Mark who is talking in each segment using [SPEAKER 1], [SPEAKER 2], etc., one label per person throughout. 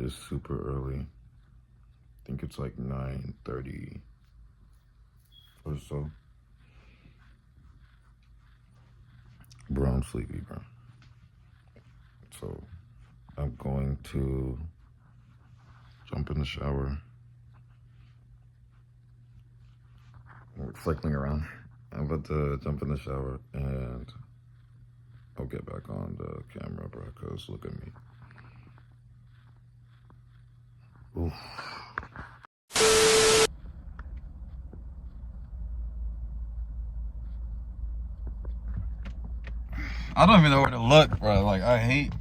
[SPEAKER 1] is super early. I think it's like 9:30 or so. Bro, I'm sleepy, bro. So I'm going to jump in the shower. We're cycling around. I'm about to jump in the shower and I'll get back on the camera, bro, because look at me. Oof. I don't even know where to look, bro. Like, I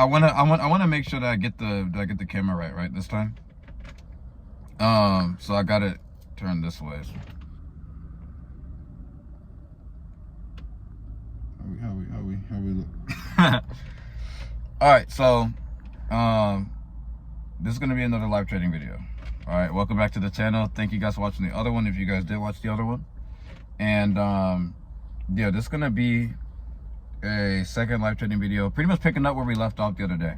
[SPEAKER 1] wanna make sure that I get the camera right this time. So I got it turned this way. How we look? All right, so this is gonna be another live trading video. All right, welcome back to the channel. Thank you guys for watching the other one, if you guys did watch the other one. And yeah, this is gonna be a second live trading video, pretty much picking up where we left off the other day.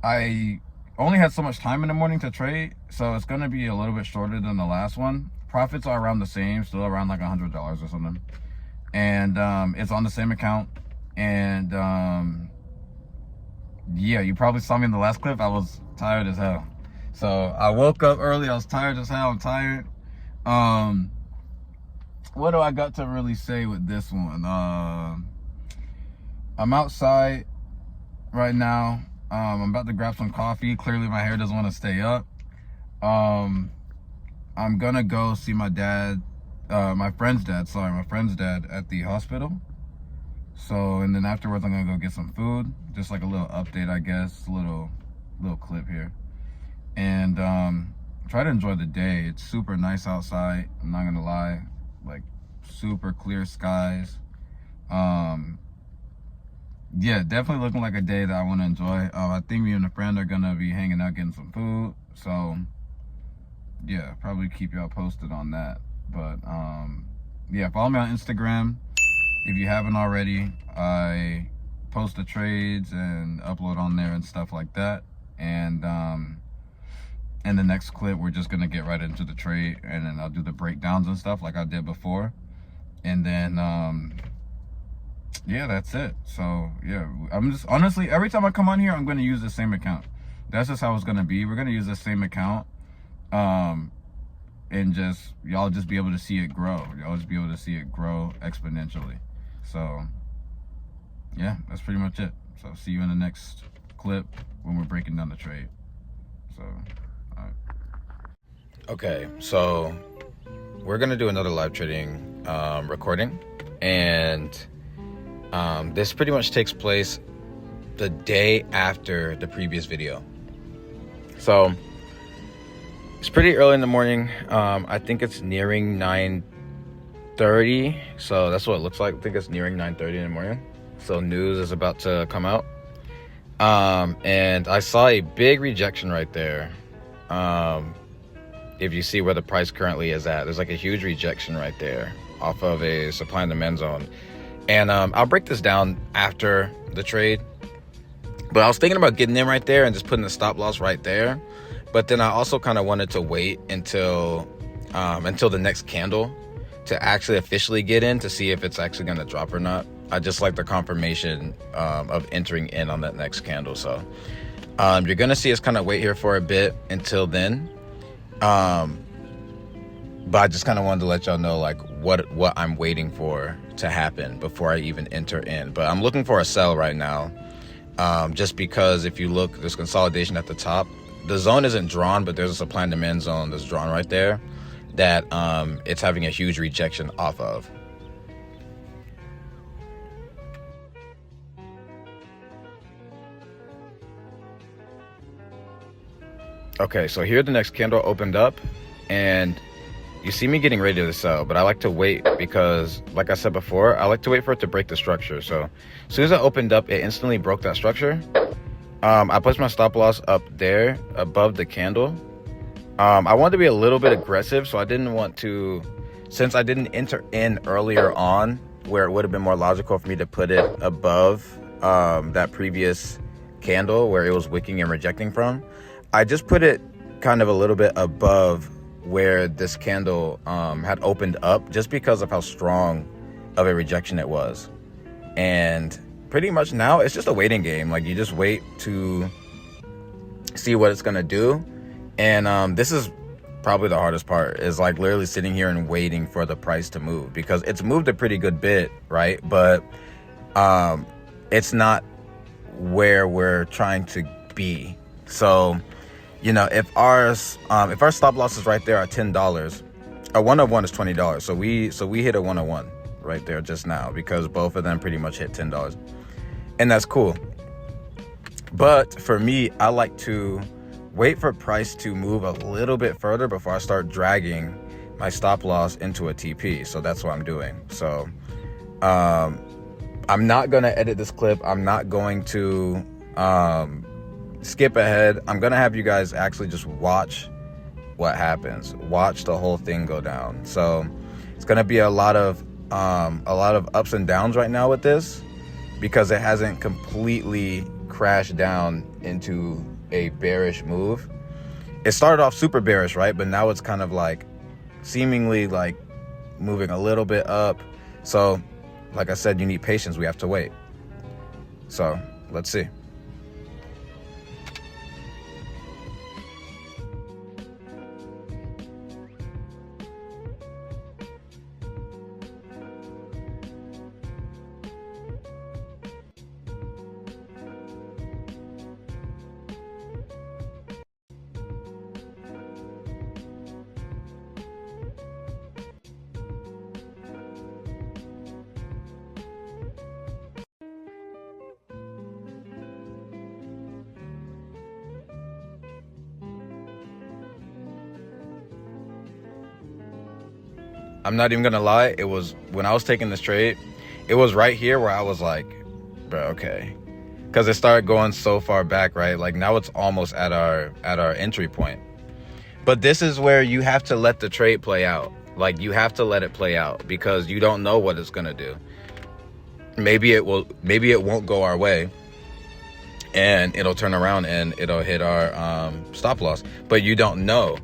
[SPEAKER 1] I only had so much time in the morning to trade, so it's gonna be a little bit shorter than the last one. Profits are around the same, still around like $100 or something, and it's on the same account. And yeah, you probably saw me in the last clip. I was tired as hell, so I woke up early. I was tired as hell. I'm tired. What do I got to really say with this one? I'm outside right now. I'm about to grab some coffee. Clearly my hair doesn't want to stay up. I'm gonna go see my dad, my friend's dad at the hospital. So, and then afterwards I'm gonna go get some food. Just like a little update, I guess, little clip here. And try to enjoy the day. It's super nice outside, I'm not gonna lie. Like super clear skies. Yeah, definitely looking like a day that I want to enjoy. I think me and a friend are gonna be hanging out, getting some food. So yeah, probably keep y'all posted on that. But yeah, follow me on Instagram if you haven't already. I post the trades and upload on there and stuff like that. And in the next clip, we're just gonna get right into the trade, and then I'll do the breakdowns and stuff like I did before. And then yeah, that's it. So yeah, I'm just honestly, every time I come on here, I'm gonna use the same account. That's just how it's gonna be. We're gonna use the same account, and just y'all just be able to see it grow. Y'all just be able to see it grow exponentially. So yeah, that's pretty much it. So see you in the next clip when we're breaking down the trade. So all right. Okay, so we're gonna do another live trading recording, and this pretty much takes place the day after the previous video. So it's pretty early in the morning. I think it's nearing 9:30, so that's what it looks like. I think it's nearing 9:30 in the morning. So news is about to come out, and I saw a big rejection right there. If you see where the price currently is at, there's like a huge rejection right there off of a supply and demand zone. And I'll break this down after the trade, but I was thinking about getting in right there and just putting the stop loss right there. But then I also kind of wanted to wait until the next candle to actually officially get in to see if it's actually going to drop or not. I just like the confirmation of entering in on that next candle. So you're going to see us kind of wait here for a bit until then. But I just kind of wanted to let y'all know like what I'm waiting for to happen before I even enter in. But I'm looking for a sell right now, just because if you look, there's consolidation at the top. The zone isn't drawn, but there's a supply and demand zone that's drawn right there that it's having a huge rejection off of. Okay, so here the next candle opened up, and you see me getting ready to sell, but I like to wait because, like I said before, I like to wait for it to break the structure. So as soon as it opened up, it instantly broke that structure. I placed my stop loss up there above the candle. I wanted to be a little bit aggressive, so I didn't want to, since I didn't enter in earlier on where it would have been more logical for me to put it above that previous candle where it was wicking and rejecting from, I just put it kind of a little bit above where this candle had opened up, just because of how strong of a rejection it was. And pretty much now it's just a waiting game. Like, you just wait to see what it's gonna do. And this is probably the hardest part, is like literally sitting here and waiting for the price to move, because it's moved a pretty good bit, right? But it's not where we're trying to be. So, you know, if our stop loss is right there at $10, a 101 is $20. So we hit a 101 right there just now, because both of them pretty much hit $10, and that's cool. But for me, I like to wait for price to move a little bit further before I start dragging my stop loss into a TP. So that's what I'm doing. So I'm not going to edit this clip. I'm not going to skip ahead. I'm going to have you guys actually just watch what happens. Watch the whole thing go down. So it's going to be a lot of ups and downs right now with this, because it hasn't completely crashed down into a bearish move. It started off super bearish, right? But now it's kind of like seemingly like moving a little bit up. So like I said, you need patience. We have to wait. So let's see. I'm not even gonna lie, it was, when I was taking this trade, it was right here where I was like, bro, okay. Because it started going so far back, right? Like, now it's almost at our entry point. But this is where you have to let the trade play out. Like, you have to let it play out, because you don't know what it's gonna do. Maybe it won't go our way, and it'll turn around and it'll hit our stop loss. But you don't know.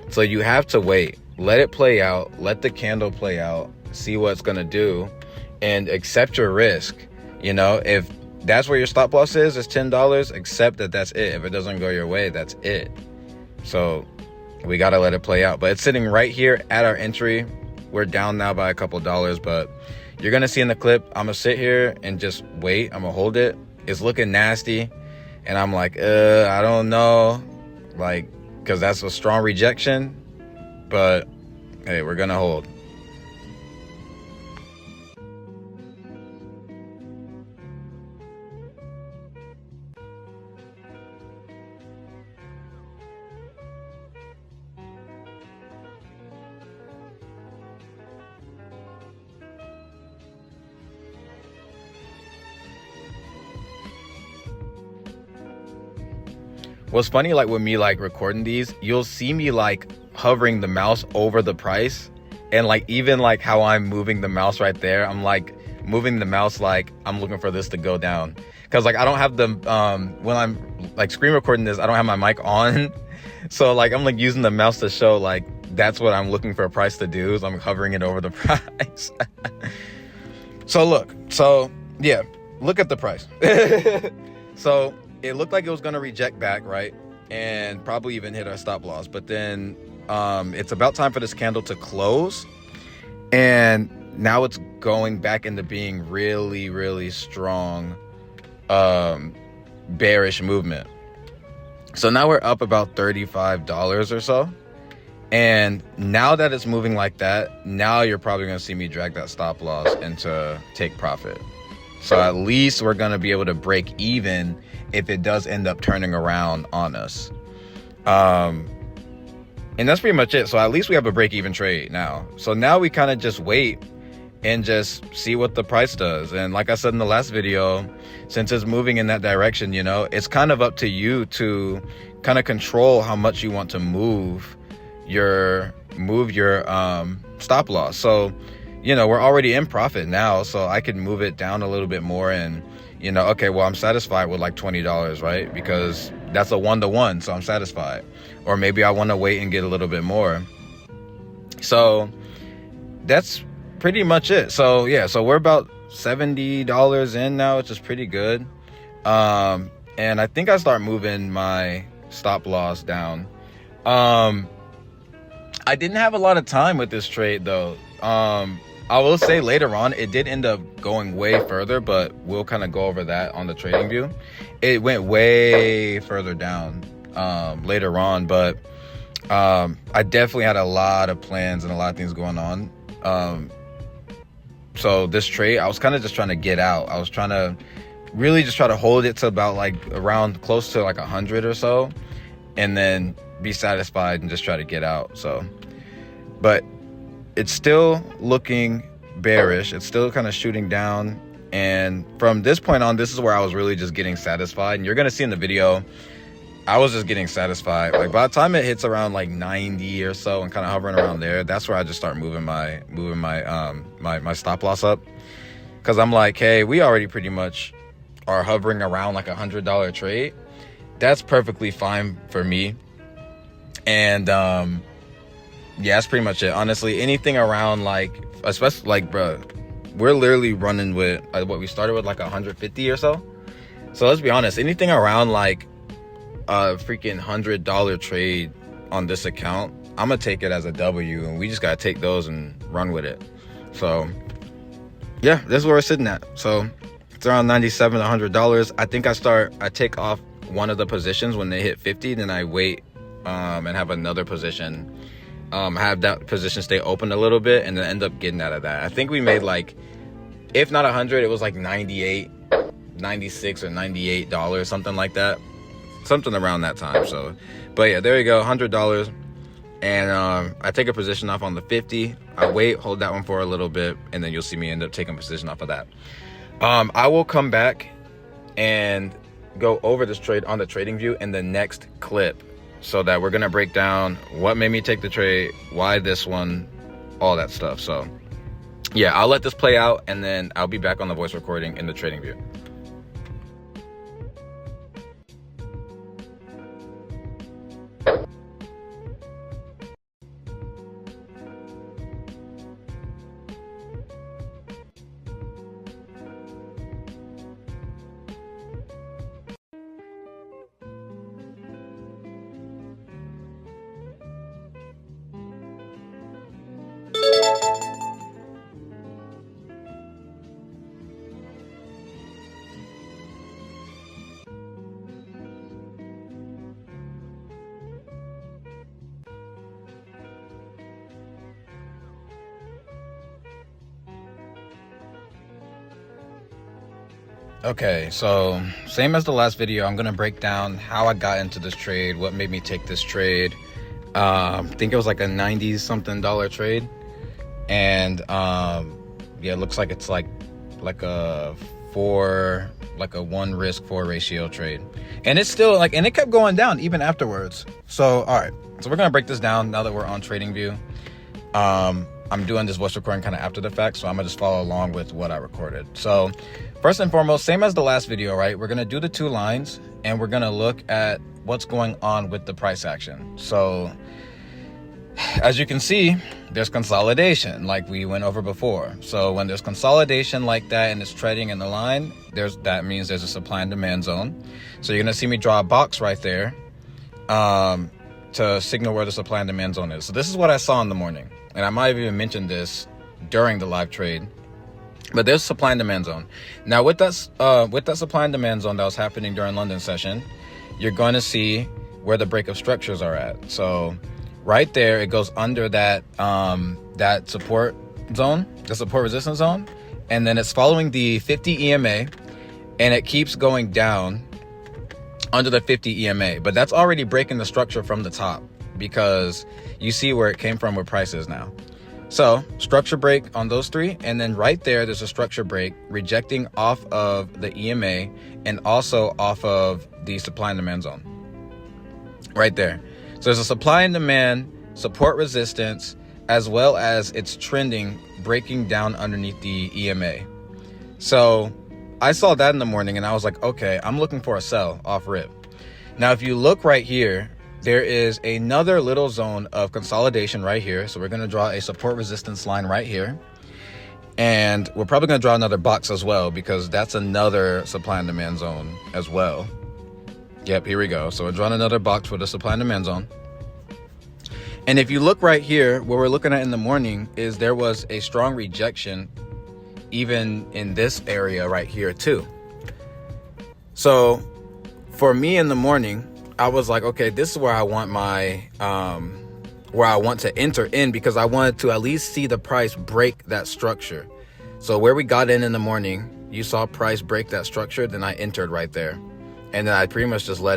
[SPEAKER 1] So you have to wait. Let it play out. Let the candle play out. See what it's going to do. And accept your risk. You know, if that's where your stop loss is $10, accept that that's it. If it doesn't go your way, that's it. So we got to let it play out. But it's sitting right here at our entry. We're down now by a couple dollars. But you're going to see in the clip, I'm going to sit here and just wait. I'm going to hold it. It's looking nasty. And I'm like, I don't know. Like, because that's a strong rejection. But hey, we're gonna hold. What's funny, like with me like recording these, you'll see me like hovering the mouse over the price, and like even like how I'm moving the mouse right there, I'm like moving the mouse like I'm looking for this to go down, because like I don't have the when I'm like screen recording this, I don't have my mic on. So like I'm like using the mouse to show like that's what I'm looking for a price to do, is I'm hovering it over the price. So yeah, look at the price. So it looked like it was going to reject back, right? And probably even hit our stop loss. But then it's about time for this candle to close. And now it's going back into being really, really strong bearish movement. So now we're up about $35 or so. And now that it's moving like that, now you're probably going to see me drag that stop loss into take profit. So at least we're going to be able to break even if it does end up turning around on us. And that's pretty much it. So at least we have a break-even trade now. So now we kind of just wait and just see what the price does. And like I said in the last video, since it's moving in that direction, you know, it's kind of up to you to kind of control how much you want to move your stop loss. So, you know, we're already in profit now, so I could move it down a little bit more and, you know, okay, well, I'm satisfied with like $20, right? Because that's a 1-to-1, so I'm satisfied. Or maybe I want to wait and get a little bit more. So that's pretty much it. So yeah, so we're about $70 in now, which is pretty good. And I think I start moving my stop loss down. I didn't have a lot of time with this trade though. I will say later on it did end up going way further, but we'll kind of go over that on the TradingView. It went way further down later on, but I definitely had a lot of plans and a lot of things going on. So this trade, I was kind of just trying to get out. I was trying to really just try to hold it to about like around close to like 100 or so, and then be satisfied and just try to get out. So, but it's still looking bearish. It's still kind of shooting down. And from this point on, this is where I was really just getting satisfied. And you're going to see in the video, I was just getting satisfied. Like by the time it hits around like 90 or so and kind of hovering around there, that's where I just start moving my stop loss up. Cause I'm like, hey, we already pretty much are hovering around like $100 trade. That's perfectly fine for me. And, yeah, that's pretty much it. Honestly, anything around like, especially like, bro, we're literally running with what we started with like 150 or so. So let's be honest, anything around like a freaking $100 trade on this account, I'm gonna take it as a W, and we just gotta take those and run with it. So yeah, this is where we're sitting at. So it's around $97 to $100. I think I take off one of the positions when they hit 50, then I wait and have another position. Have that position stay open a little bit and then end up getting out of that. I think we made like, if not 100, it was like 98, 96 or $98, something like that, something around that time. So, but yeah, there you go, $100. And I take a position off on the 50. I wait, hold that one for a little bit, and then you'll see me end up taking a position off of that. I will come back and go over this trade on the TradingView in the next clip, so that we're gonna break down what made me take the trade, why this one, all that stuff. So yeah, I'll let this play out, and then I'll be back on the voice recording in the TradingView. Okay, so same as the last video, I'm gonna break down how I got into this trade, what made me take this trade. I think it was like a $90-something trade, and yeah, it looks like it's like a 1 risk 4 ratio trade, and it's still like, and it kept going down even afterwards. So all right, so we're gonna break this down now that we're on TradingView. I'm doing this voice recording kind of after the fact, so I'm gonna just follow along with what I recorded. So first and foremost, same as the last video, right? We're gonna do the 2 lines, and we're gonna look at what's going on with the price action. So as you can see, there's consolidation like we went over before. So when there's consolidation like that and it's trading in the line, that means there's a supply and demand zone. So you're gonna see me draw a box right there to signal where the supply and demand zone is. So this is what I saw in the morning, and I might have even mentioned this during the live trade. But there's supply and demand zone. Now with that supply and demand zone that was happening during London session, you're going to see where the break of structures are at. So right there, it goes under that that support zone, the support resistance zone, and then it's following the 50 EMA, and it keeps going down under the 50 EMA. But that's already breaking the structure from the top, because you see where it came from with prices now. So structure break on those 3, and then right there's a structure break rejecting off of the EMA and also off of the supply and demand zone right there. So there's a supply and demand, support resistance, as well as it's trending, breaking down underneath the EMA. So I saw that in the morning and I was like, okay, I'm looking for a sell off rip. Now, if you look right here, there is another little zone of consolidation right here. So we're going to draw a support resistance line right here. And we're probably going to draw another box as well, because that's another supply and demand zone as well. Yep, here we go. So we're drawing another box for the supply and demand zone. And if you look right here, what we're looking at in the morning is there was a strong rejection even in this area right here too. So for me in the morning, I was like, okay, this is where I want my where I want to enter in, because I wanted to at least see the price break that structure. So where we got in the morning, you saw price break that structure, then I entered right there. And then I pretty much just let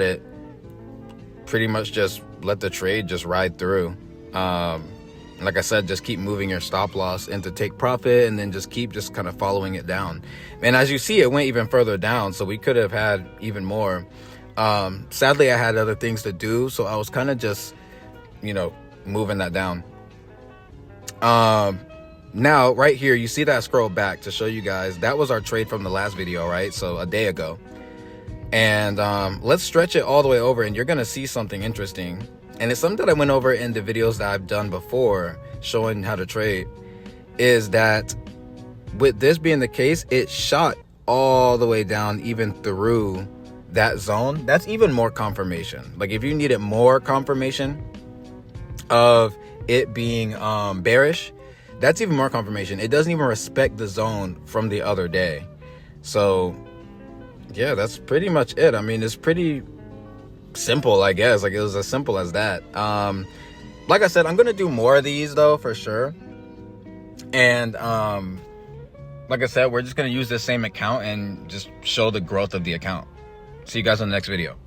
[SPEAKER 1] the trade just ride through. Like I said, just keep moving your stop loss into take profit, and then just keep kind of following it down. And as you see, it went even further down, so we could have had even more. Sadly, I had other things to do, so I was kind of just, moving that down. Now, right here, you see that I scroll back to show you guys, that was our trade from the last video, right? So a day ago. And let's stretch it all the way over, and you're going to see something interesting. And it's something that I went over in the videos that I've done before showing how to trade, is that with this being the case, it shot all the way down even through that zone. That's even more confirmation. Like, if you needed more confirmation of it being bearish, that's even more confirmation. It doesn't even respect the zone from the other day. So yeah, that's pretty much it. I mean, it's pretty simple, I guess. Like, it was as simple as that. Like I said, I'm gonna do more of these though, for sure. And like I said, we're just gonna use this same account and just show the growth of the account. See you guys on the next video.